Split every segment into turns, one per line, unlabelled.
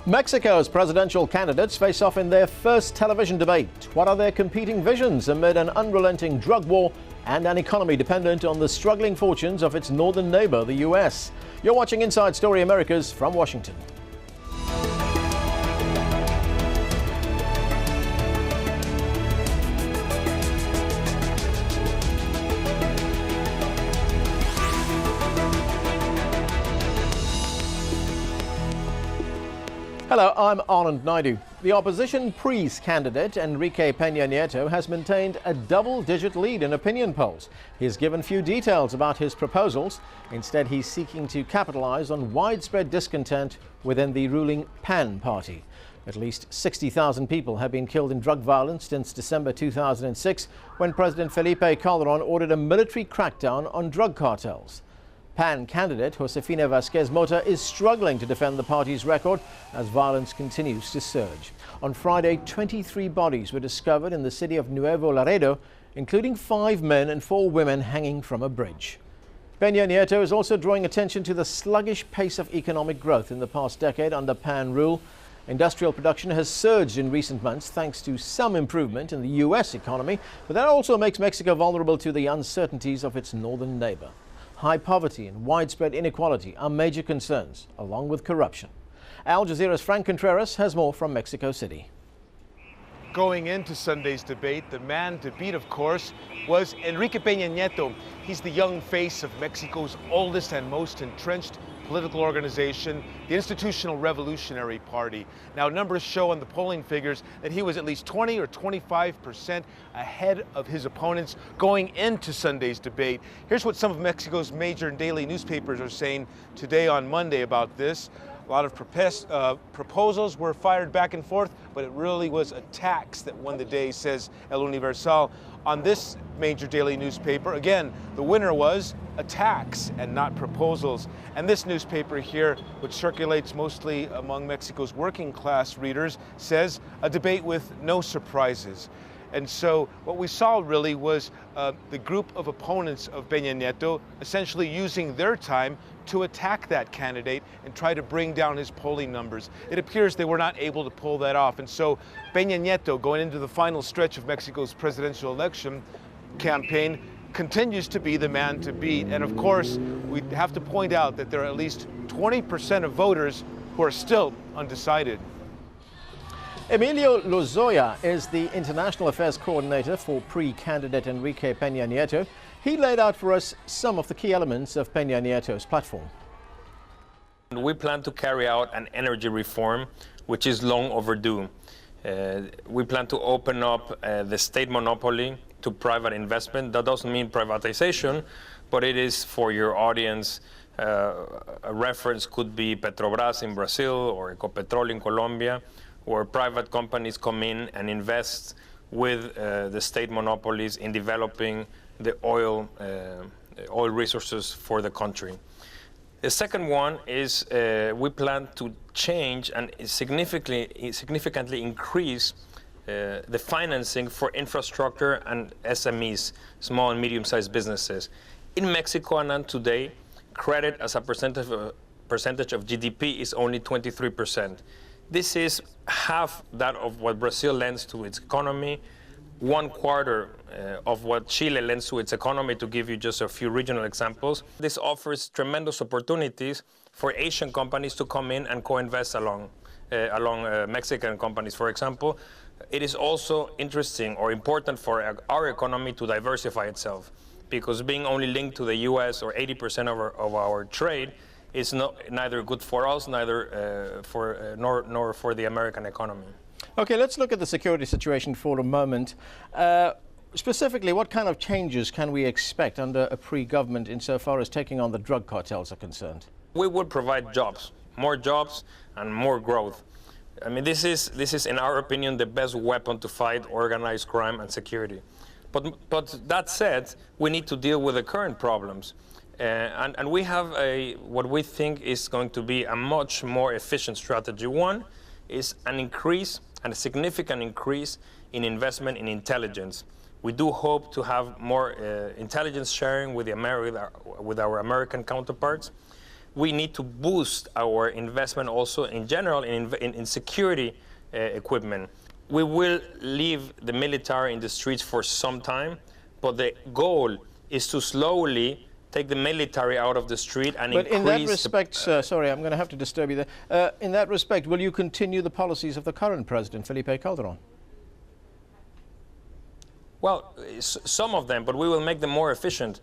Mexico's presidential candidates face off in their first television debate. What are their competing visions amid an unrelenting drug war and an economy dependent on the struggling fortunes of its northern neighbor, the U.S.? You're watching Inside Story Americas from Washington. Hello, I'm Anand Naidu. The opposition PRI's candidate, Enrique Pena Nieto, has maintained a double-digit lead in opinion polls. He's given few details about his proposals. Instead, he's seeking to capitalize on widespread discontent within the ruling PAN party. At least 60,000 people have been killed in drug violence since December 2006, when President Felipe Calderón ordered a military crackdown on drug cartels. PAN candidate Josefina Vázquez Mota is struggling to defend the party's record as violence continues to surge. On Friday, 23 bodies were discovered in the city of Nuevo Laredo, including 5 men and 4 women hanging from a bridge. Pena Nieto is also drawing attention to the sluggish pace of economic growth in the past decade under PAN rule. Industrial production has surged in recent months thanks to some improvement in the U.S. economy, but that also makes Mexico vulnerable to the uncertainties of its northern neighbor. High poverty and widespread inequality are major concerns, along with corruption. Al Jazeera's Frank Contreras has more from Mexico City.
Going into Sunday's debate, the man to beat, of course, was Enrique Pena Nieto. He's the young face of Mexico's oldest and most entrenched political organization, the Institutional Revolutionary Party. Now, numbers show on the polling figures that he was at least 20 or 25% ahead of his opponents going into Sunday's debate. Here's what some of Mexico's major daily newspapers are saying today on Monday about this. A lot of proposals were fired back and forth, but it really was attacks that won the day, says El Universal. On this major daily newspaper, again, the winner was attacks and not proposals. And this newspaper here, which circulates mostly among Mexico's working class readers, says a debate with no surprises. And so what we saw really was the group of opponents of Pena Nieto essentially using their time to attack that candidate and try to bring down his polling numbers. It appears they were not able to pull that off. And so Pena Nieto, going into the final stretch of Mexico's presidential election campaign, continues to be the man to beat. And of course, we have to point out that there are at least 20% of voters who are still undecided.
Emilio Lozoya is the International Affairs Coordinator for PRI candidate Enrique Pena Nieto. He laid out for us some of the key elements of Pena Nieto's platform.
We plan to carry out an energy reform, which is long overdue. We plan to open up the state monopoly to private investment. That doesn't mean privatization, but it is, for your audience, a reference could be Petrobras in Brazil or Ecopetrol in Colombia, where private companies come in and invest with the state monopolies in developing the oil resources for the country. The second one is we plan to change and significantly increase the financing for infrastructure and SMEs, small and medium-sized businesses. In Mexico and today, credit as a percentage of GDP is only 23%. This is half that of what Brazil lends to its economy, 1/4 of what Chile lends to its economy, to give you just a few regional examples. This offers tremendous opportunities for Asian companies to come in and co-invest along Mexican companies, for example. It is also interesting or important for our economy to diversify itself, because being only linked to the U.S. or 80% of our trade is neither good for us, nor for the American economy.
Okay, let's look at the security situation for a moment. Specifically, what kind of changes can we expect under a PRI government insofar as taking on the drug cartels are concerned?
We would provide jobs, more jobs and more growth. I mean, this is, in our opinion, the best weapon to fight organized crime and security. But that said, we need to deal with the current problems. And we have what we think is going to be a much more efficient strategy. One is a significant increase in investment in intelligence. We do hope to have more intelligence sharing with our American counterparts. we need to boost our investment also in general in security equipment. We will leave the military in the streets for some time, but the goal is to slowly take the military out of the street and
but
increase.
But in that respect, sorry, I'm going to have to disturb you there. In that respect, will you continue the policies of the current president, Felipe Calderón?
Well, some of them, but we will make them more efficient.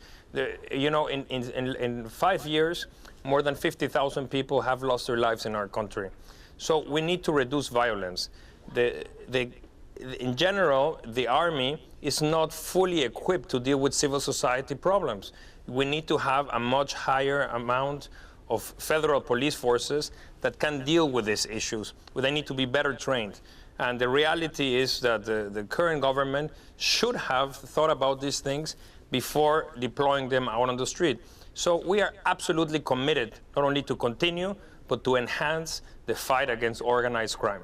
You know, in 5 years, more than 50,000 people have lost their lives in our country. So we need to reduce violence. In general, the army is not fully equipped to deal with civil society problems. We need to have a much higher amount of federal police forces that can deal with these issues. They need to be better trained. And the reality is that the current government should have thought about these things before deploying them out on the street. So we are absolutely committed not only to continue, but to enhance the fight against organized crime.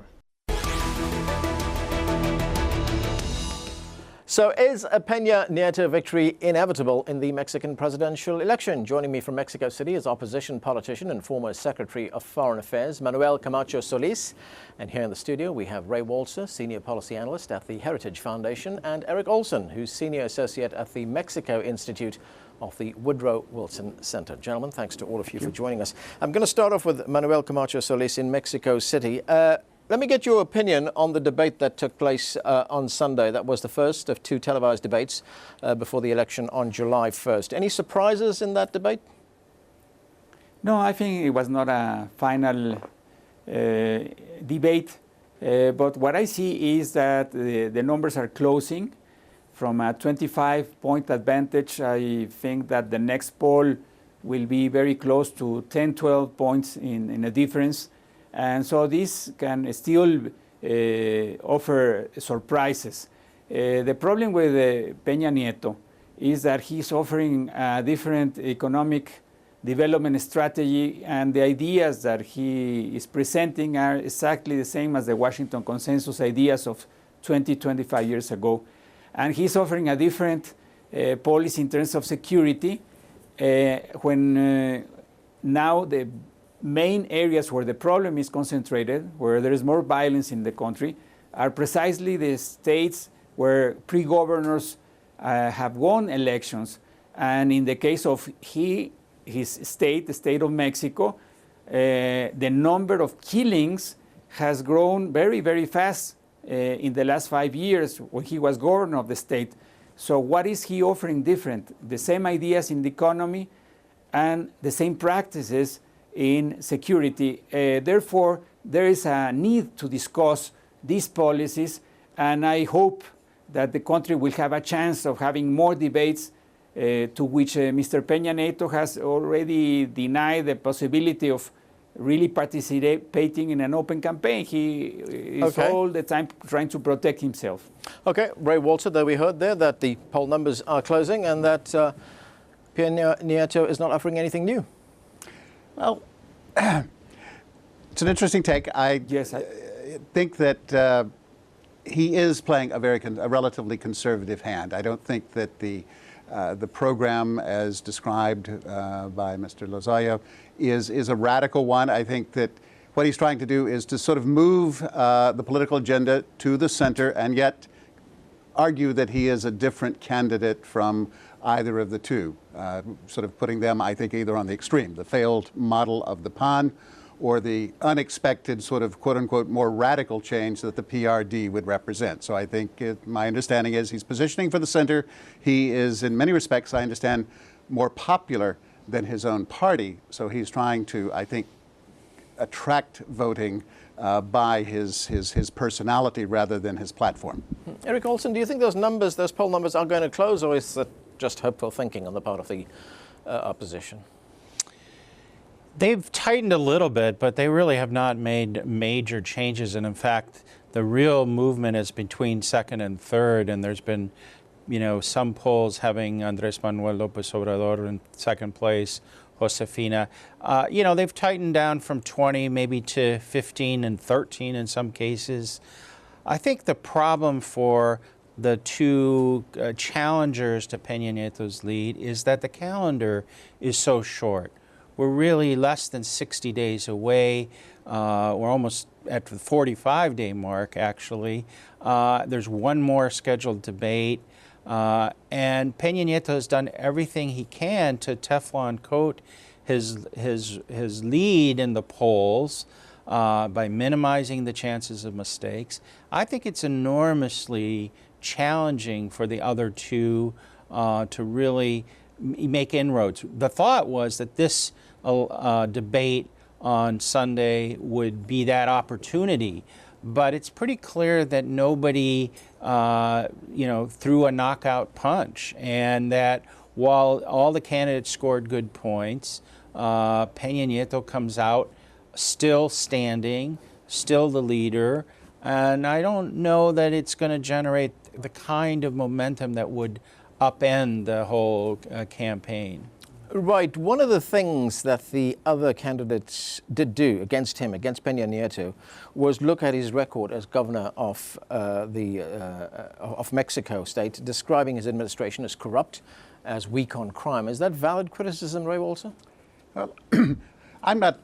So is a Pena Nieto victory inevitable in the Mexican presidential election? Joining me from Mexico City is opposition politician and former Secretary of Foreign Affairs, Manuel Camacho Solis. And here in the studio, we have Ray Walser, Senior Policy Analyst at the Heritage Foundation, and Eric Olson, who's Senior Associate at the Mexico Institute of the Woodrow Wilson Center. Gentlemen, thanks to all of you for joining us. I'm going to start off with Manuel Camacho Solis in Mexico City. Let me get your opinion on the debate that took place on Sunday. That was the first of two televised debates before the election on July 1st. Any surprises in that debate?
No, I think it was not a final debate. But what I see is that the numbers are closing. From a 25-point advantage, I think that the next poll will be very close to 10, 12 points in a difference. And so this can still offer surprises. The problem with Pena Nieto is that he's offering a different economic development strategy, and the ideas that he is presenting are exactly the same as the Washington Consensus ideas of 20, 25 years ago. And he's offering a different policy in terms of security when now the main areas where the problem is concentrated, where there is more violence in the country, are precisely the states where pre-governors have won elections. And in the case of his state, the state of Mexico, the number of killings has grown very, very fast in the last 5 years when he was governor of the state. So what is he offering different? The same ideas in the economy and the same practices in security. Therefore, there is a need to discuss these policies, and I hope that the country will have a chance of having more debates to which Mr. Pena Nieto has already denied the possibility of really participating in an open campaign. He is all the time trying to protect himself.
Okay, Ray Walser, there we heard there that the poll numbers are closing and that Pena Nieto is not offering anything new.
Well, it's an interesting take. I think that he is playing a relatively conservative hand. I don't think that the program as described by Mr. Lozoya is a radical one. I think that what he's trying to do is to sort of move the political agenda to the center and yet argue that he is a different candidate from either of the two, sort of putting them, I think, either on the extreme, the failed model of the PAN, or the unexpected sort of quote-unquote more radical change that the PRD would represent. So I think my understanding is he's positioning for the center. He is, in many respects, I understand, more popular than his own party. So he's trying to, I think, attract voting by his personality rather than his platform.
Eric Olson, do you think those numbers, those poll numbers, are going to close, or is that just hopeful thinking on the part of the opposition?
They've tightened a little bit, but they really have not made major changes. And in fact, the real movement is between second and third. And there's been, you know, some polls having Andrés Manuel López Obrador in second place, Josefina. You know, they've tightened down from 20 maybe to 15 and 13 in some cases. I think the problem for the two challengers to Pena Nieto's lead is that the calendar is so short. we're really less than 60 days away. We're almost at the 45-day mark, actually. There's one more scheduled debate. And Pena Nieto has done everything he can to Teflon coat his lead in the polls by minimizing the chances of mistakes. I think it's enormously challenging for the other two to really make inroads. The thought was that this debate on Sunday would be that opportunity, but it's pretty clear that nobody, threw a knockout punch, and that while all the candidates scored good points, Pena Nieto comes out still standing, still the leader, and I don't know that it's going to generate the kind of momentum that would upend the whole campaign.
Right. One of the things that the other candidates did do against him, against Pena Nieto, was look at his record as governor of Mexico State, describing his administration as corrupt, as weak on crime. Is that valid criticism, Ray Walser?
Well, I'm not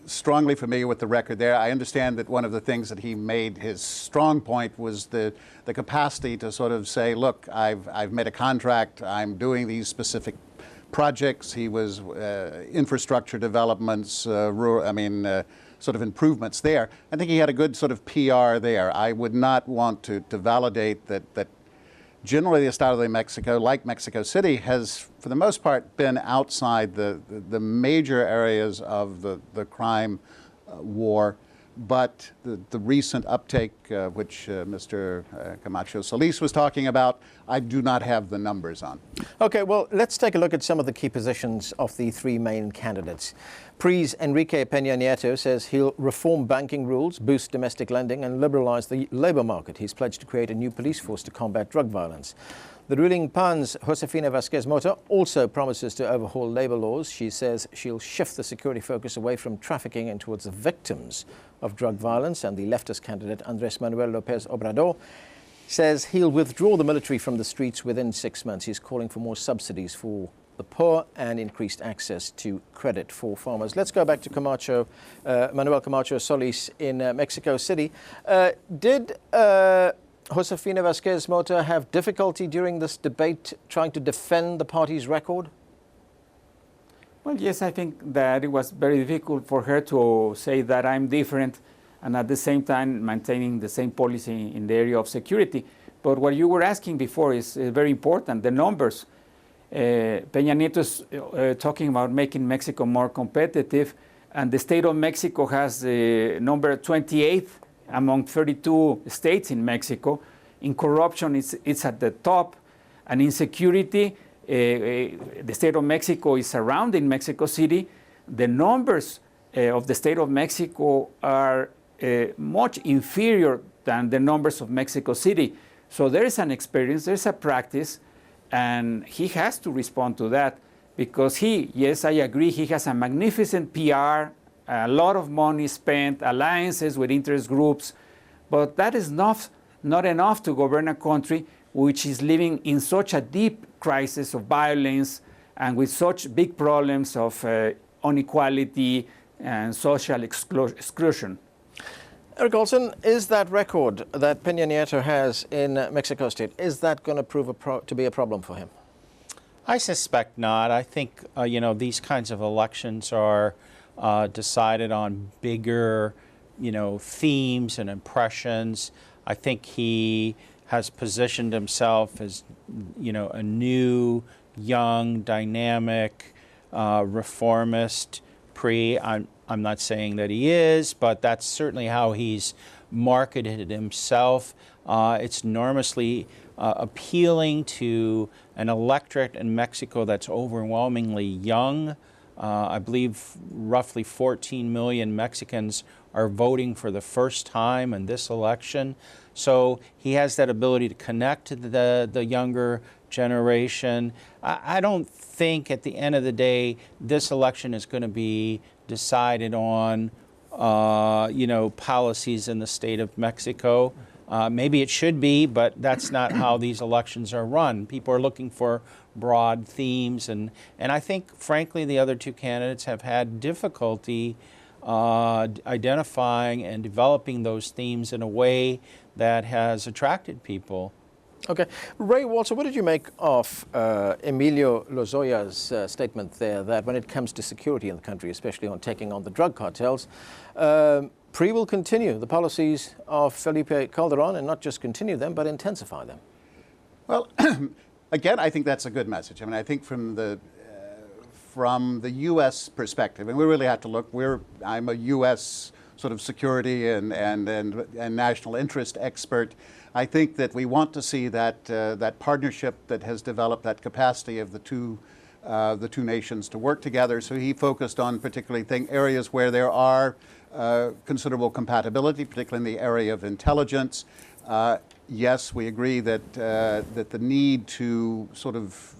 strongly familiar with the record there. I understand that one of the things that he made his strong point was the capacity to sort of say, look, I've made a contract, I'm doing these specific projects. He was infrastructure developments, sort of improvements there. I think he had a good sort of PR there. I would not want to validate that generally the Estado de Mexico, like Mexico City, has for the most part been outside the major areas of the crime war. But the recent uptake, which Mr. Camacho Solis was talking about, I do not have the numbers on.
Okay, well, let's take a look at some of the key positions of the three main candidates. PRI's Enrique Pena Nieto says he'll reform banking rules, boost domestic lending, and liberalize the labor market. He's pledged to create a new police force to combat drug violence. The ruling PAN's Josefina Vazquez Mota also promises to overhaul labor laws. She says she'll shift the security focus away from trafficking and towards the victims of drug violence. And the leftist candidate Andrés Manuel López Obrador says he'll withdraw the military from the streets within 6 months. He's calling for more subsidies for the poor and increased access to credit for farmers. Let's go back to Manuel Camacho Solis in Mexico City. Did Josefina Vazquez Mota have difficulty during this debate trying to defend the party's record?
Well, yes, I think that it was very difficult for her to say that I'm different and at the same time maintaining the same policy in the area of security. But what you were asking before is very important, the numbers. Pena Nieto is talking about making Mexico more competitive, and the state of Mexico has the number 28th among 32 states in Mexico. In corruption, it's at the top, and in security, the state of Mexico is surrounding Mexico City. The numbers of the state of Mexico are much inferior than the numbers of Mexico City. So there is an experience, there's a practice, and he has to respond to that because yes, I agree, he has a magnificent PR, a lot of money spent, alliances with interest groups, but that is not enough to govern a country which is living in such a deep crisis of violence and with such big problems of inequality and social exclusion.
Eric Olson, is that record that Pena Nieto has in Mexico State, is that going to prove to be a problem for him?
I suspect not. I think, these kinds of elections are decided on bigger, themes and impressions. I think he has positioned himself as, a new, young, dynamic, reformist PRI. I'm not saying that he is, but that's certainly how he's marketed himself. It's enormously appealing to an electorate in Mexico that's overwhelmingly young. I believe roughly 14 million Mexicans are voting for the first time in this election. So he has that ability to connect to the younger generation. I don't think at the end of the day this election is going to be decided on policies in the state of Mexico. Maybe it should be, but that's not how these elections are run. People are looking for broad themes, and I think, frankly, the other two candidates have had difficulty identifying and developing those themes in a way that has attracted people.
Okay. Ray Walser, what did you make of Emilio Lozoya's statement there that when it comes to security in the country, especially on taking on the drug cartels, PRI will continue the policies of Felipe Calderon, and not just continue them, but intensify them?
Well, again, I think that's a good message. I mean, I think from the U.S. perspective, and we really have to look, I'm a U.S. sort of security and national interest expert. I think that we want to see that partnership that has developed, that capacity of the two nations to work together. So he focused on particularly areas where there are considerable compatibility, particularly in the area of intelligence. Yes, we agree that the need to sort of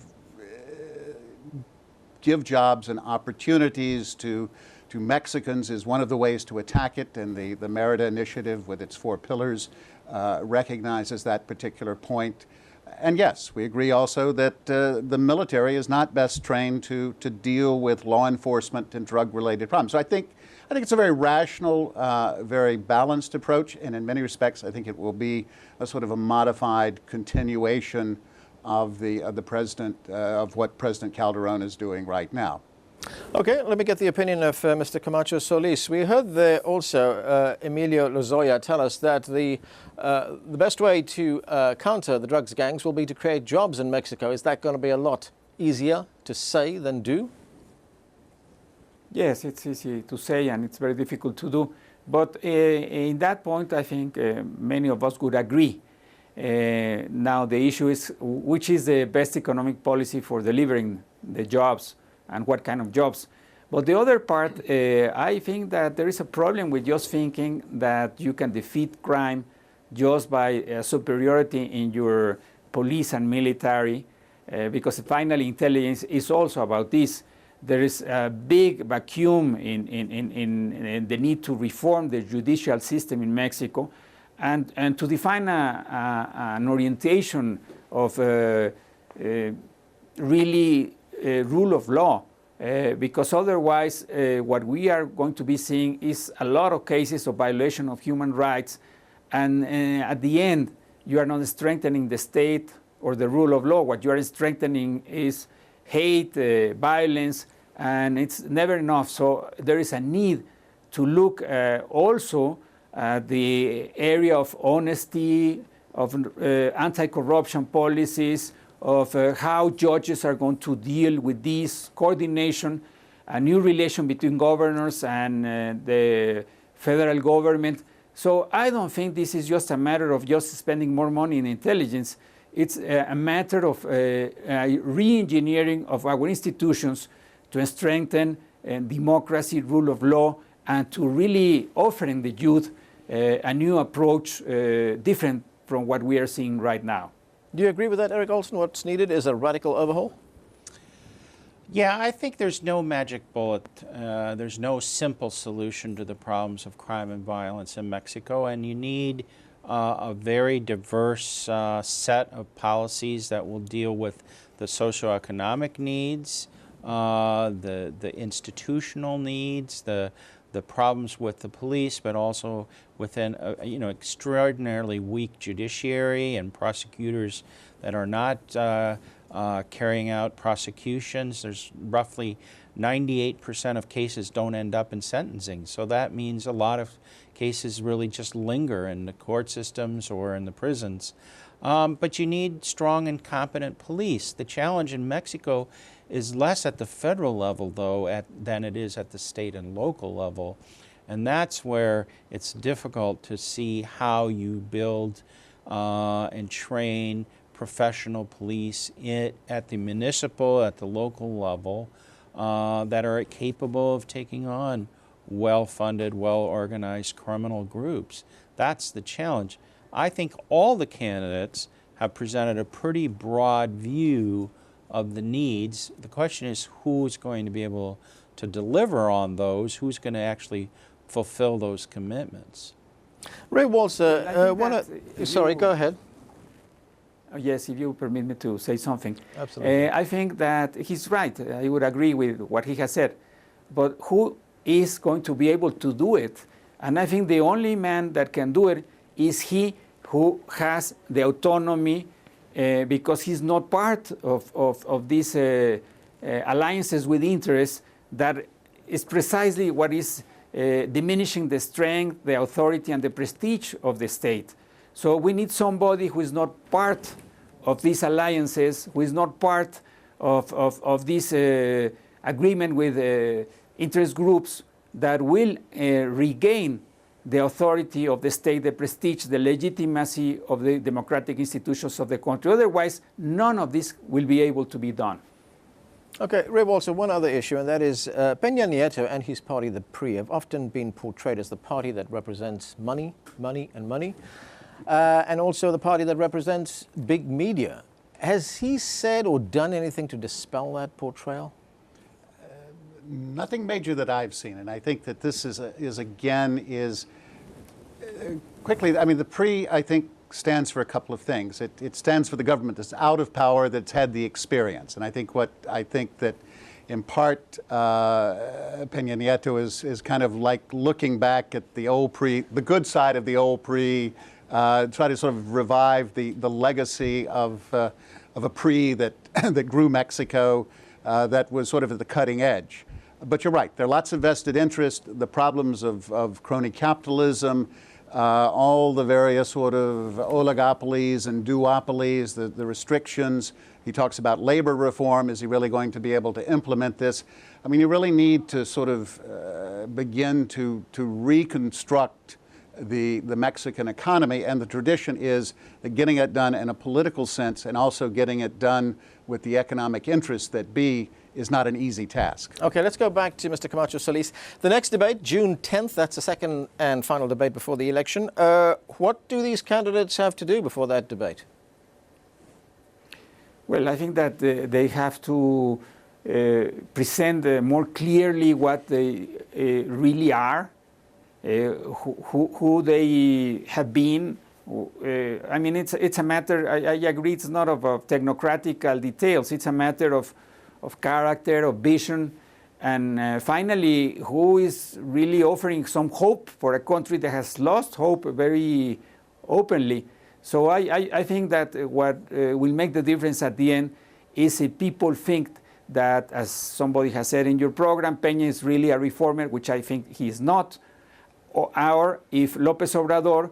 give jobs and opportunities to Mexicans is one of the ways to attack it, and the Merida Initiative with its 4 pillars recognizes that particular point. And yes, we agree also that the military is not best trained to deal with law enforcement and drug-related problems. So I think it's a very rational, very balanced approach, and in many respects, I think it will be a sort of a modified continuation of of what President Calderon is doing right now.
Okay, let me get the opinion of Mr. Camacho Solis. We heard there also Emilio Lozoya tell us that the best way to counter the drugs gangs will be to create jobs in Mexico. Is that going to be a lot easier to say than do?
Yes, it's easy to say and it's very difficult to do. But in that point, I think many of us would agree. Now, the issue is which is the best economic policy for delivering the jobs and what kind of jobs. But the other part, I think that there is a problem with just thinking that you can defeat crime just by superiority in your police and military, because finally intelligence is also about this. There is a big vacuum in the need to reform the judicial system in Mexico and to define an orientation of really rule of law, because otherwise what we are going to be seeing is a lot of cases of violation of human rights, and at the end you are not strengthening the state or the rule of law. What you are strengthening is hate, violence, and it's never enough. So there is a need to look also at the area of honesty, of anti-corruption policies, of how judges are going to deal with this coordination, a new relation between governors and the federal government. So I don't think this is just a matter of just spending more money in intelligence. It's a matter of re-engineering of our institutions to strengthen democracy, rule of law, and to really offering the youth a new approach different from what we are seeing right now.
Do you agree with that, Eric Olson? What's needed is a radical overhaul?
Yeah, I think there's no magic bullet. There's no simple solution to the problems of crime and violence in Mexico, and you need a very diverse set of policies that will deal with the socioeconomic needs, the institutional needs, the problems with the police, but also within extraordinarily weak judiciary and prosecutors that are not carrying out prosecutions. There's roughly 98% of cases don't end up in sentencing. So that means a lot of cases really just linger in the court systems or in the prisons. But you need strong and competent police. The challenge in Mexico is less at the federal level, though, than it is at the state and local level. And that's where it's difficult to see how you build and train professional police at the municipal, at the local level, that are capable of taking on well-funded, well-organized criminal groups. That's the challenge. I think all the candidates have presented a pretty broad view of the needs. The question is who's going to be able to deliver on those, who's going to actually fulfill those commitments.
Ray Walser, sorry, go ahead.
Yes, if you permit me to say something.
Absolutely.
I think that he's right. I would agree with what he has said. But who is going to be able to do it? And I think the only man that can do it is he who has the autonomy, because he's not part of these alliances with interests that is precisely what is diminishing the strength, the authority, and the prestige of the state. So we need somebody who is not part of these alliances, who is not part of this agreement with interest groups that will regain the authority of the state, the prestige, the legitimacy of the democratic institutions of the country. Otherwise, none of this will be able to be done.
Okay, Ray Walser, one other issue, and that is Pena Nieto and his party, the PRI, have often been portrayed as the party that represents money, money, and money, and also the party that represents big media. Has he said or done anything to dispel that portrayal?
Nothing major that I've seen, and I think that this is quickly. I mean, the PRI, I think, stands for a couple of things. It stands for the government that's out of power, that's had the experience, and I think that in part Pena Nieto is kind of like looking back at the old PRI, the good side of the old PRI, try to sort of revive the legacy of a PRI that grew Mexico, that was sort of at the cutting edge. But you're right, there are lots of vested interest, the problems of crony capitalism, all the various sort of oligopolies and duopolies, the restrictions. He talks about labor reform. Is he really going to be able to implement this? I mean, you really need to sort of begin to reconstruct the Mexican economy, and the tradition is that getting it done in a political sense and also getting it done with the economic interests that be is not an easy task.
Okay, let's go back to Mr. Camacho Solis. The next debate, June 10th, that's the second and final debate before the election. What do these candidates have to do before that debate?
Well, I think that they have to present more clearly what they really are, who they have been. I mean, it's a matter, I agree, it's not of technocratical details. It's a matter of character, of vision, and finally, who is really offering some hope for a country that has lost hope very openly. So I think that what will make the difference at the end is if people think that, as somebody has said in your program, Peña is really a reformer, which I think he is not, or if López Obrador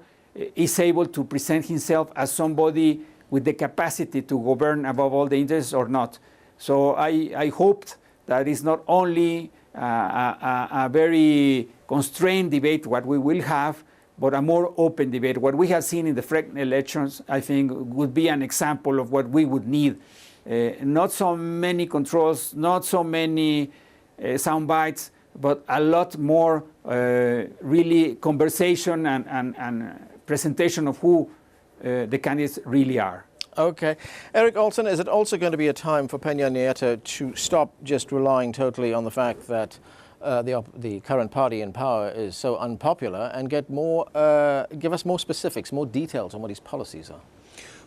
is able to present himself as somebody with the capacity to govern above all the interests or not. So I hoped that it's not only a very constrained debate, what we will have, but a more open debate. What we have seen in the French elections, I think, would be an example of what we would need. Not so many controls, not so many sound bites, but a lot more really conversation and presentation of who the candidates really are.
Okay. Eric Olson, is it also going to be a time for Pena Nieto to stop just relying totally on the fact that the current party in power is so unpopular and get more, give us more specifics, more details on what his policies are?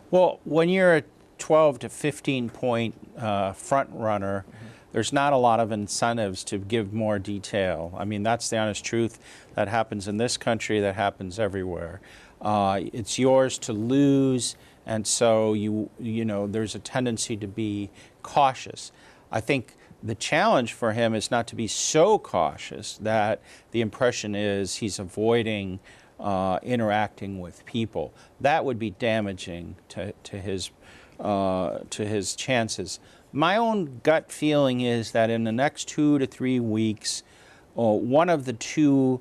Well, when you're a 12 to 15 point front runner, there's not a lot of incentives to give more detail. I mean, that's the honest truth. That happens in this country, that happens everywhere. It's yours to lose, and so you know there's a tendency to be cautious. I think the challenge for him is not to be so cautious that the impression is he's avoiding interacting with people. That would be damaging to his chances. My own gut feeling is that in the next 2 to 3 weeks, one of the two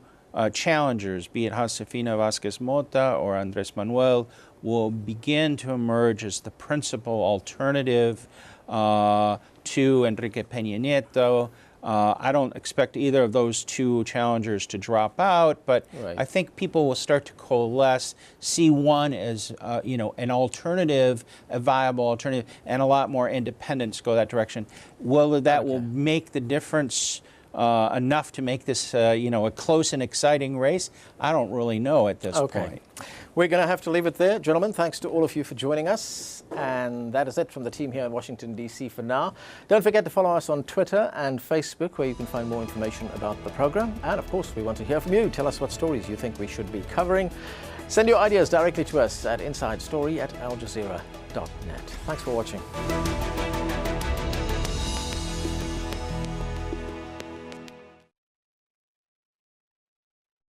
challengers, be it Josefina Vázquez Mota or Andrés Manuel, will begin to emerge as the principal alternative to Enrique Pena Nieto. I don't expect either of those two challengers to drop out, but
right.
I think people will start to coalesce, see one as an alternative, a viable alternative, and a lot more independents go that direction. Whether that will make the difference enough to make this, a close and exciting race? I don't really know at this point.
We're going to have to leave it there. Gentlemen, thanks to all of you for joining us. And that is it from the team here in Washington, D.C. for now. Don't forget to follow us on Twitter and Facebook, where you can find more information about the program. And of course, we want to hear from you. Tell us what stories you think we should be covering. Send your ideas directly to us at insidestory@aljazeera.net. Thanks for watching.